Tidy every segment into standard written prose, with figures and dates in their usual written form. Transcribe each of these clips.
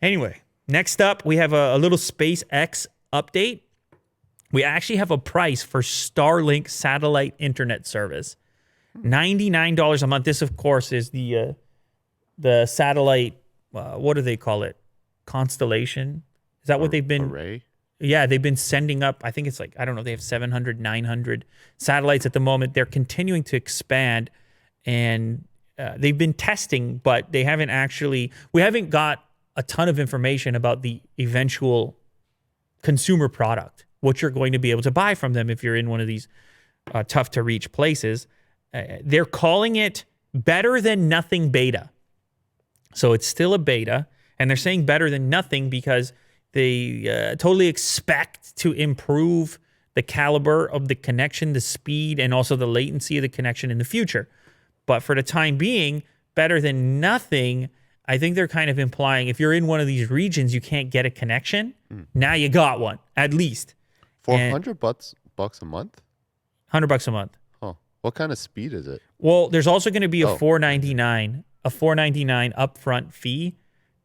Anyway, next up, we have a little SpaceX update. We actually have a price for Starlink satellite internet service. $99 a month. This, of course, is the satellite, what do they call it? Constellation? Is that what they've been? Array? Yeah, they've been sending up. I think it's like, I don't know, they have 700, 900 satellites at the moment. They're continuing to expand, and they've been testing, but we haven't got a ton of information about the eventual consumer product, what you're going to be able to buy from them if you're in one of these tough to reach places. They're calling it better than nothing beta. So it's still a beta, and they're saying better than nothing because they totally expect to improve the caliber of the connection, the speed, and also the latency of the connection in the future. But for the time being, better than nothing, I think they're kind of implying if you're in one of these regions, you can't get a connection. Now you got one, at least. For $100 a month? $100 a month. Huh. What kind of speed is it? Well, there's also going to be a $4.99 upfront fee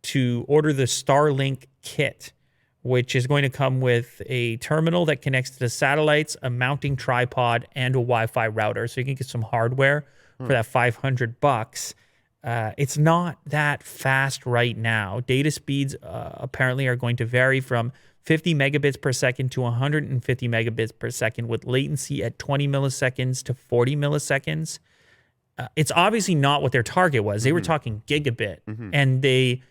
to order the Starlink kit, which is going to come with a terminal that connects to the satellites, a mounting tripod, and a Wi-Fi router. So you can get some hardware for that $500. It's not that fast right now. Data speeds apparently are going to vary from 50 megabits per second to 150 megabits per second, with latency at 20 milliseconds to 40 milliseconds. It's obviously not what their target was. They were talking gigabit, and they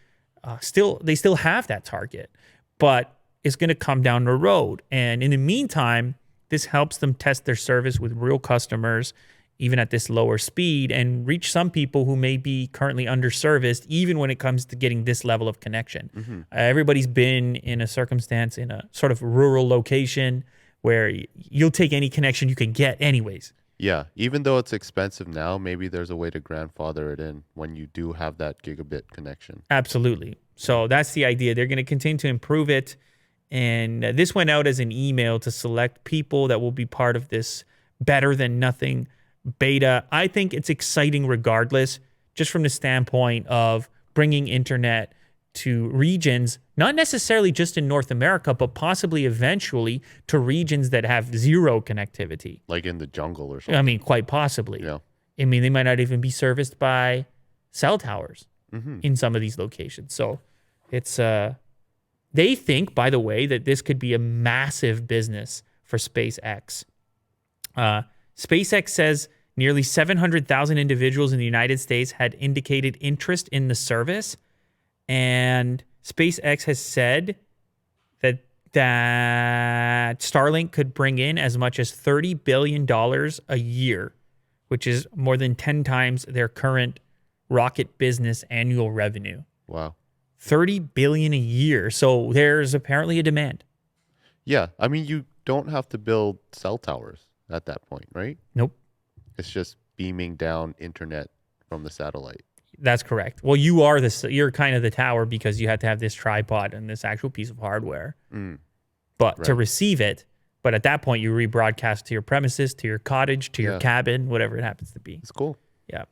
still have that target, but it's going to come down the road. And in the meantime, this helps them test their service with real customers, even at this lower speed, and reach some people who may be currently underserviced, even when it comes to getting this level of connection. Everybody's been in a circumstance in a sort of rural location where you'll take any connection you can get anyways. Yeah, even though it's expensive now, maybe there's a way to grandfather it in when you do have that gigabit connection. Absolutely. So that's the idea. They're going to continue to improve it. And this went out as an email to select people that will be part of this better than nothing beta. I think it's exciting regardless, just from the standpoint of bringing internet to regions, not necessarily just in North America, but possibly eventually to regions that have zero connectivity. Like in the jungle or something. I mean, quite possibly. Yeah. I mean, they might not even be serviced by cell towers in some of these locations. So it's, they think, by the way, that this could be a massive business for SpaceX. SpaceX says nearly 700,000 individuals in the United States had indicated interest in the service. And SpaceX has said that Starlink could bring in as much as $30 billion a year, which is more than 10 times their current rocket business annual revenue. Wow. $30 billion a year. So there's apparently a demand. Yeah. I mean, you don't have to build cell towers at that point, right? Nope. It's just beaming down internet from the satellite. That's correct. Well, you're kind of the tower because you had to have this tripod and this actual piece of hardware. But to receive it, but at that point you rebroadcast to your premises, to your cottage, to your cabin, whatever it happens to be. It's cool. Yeah.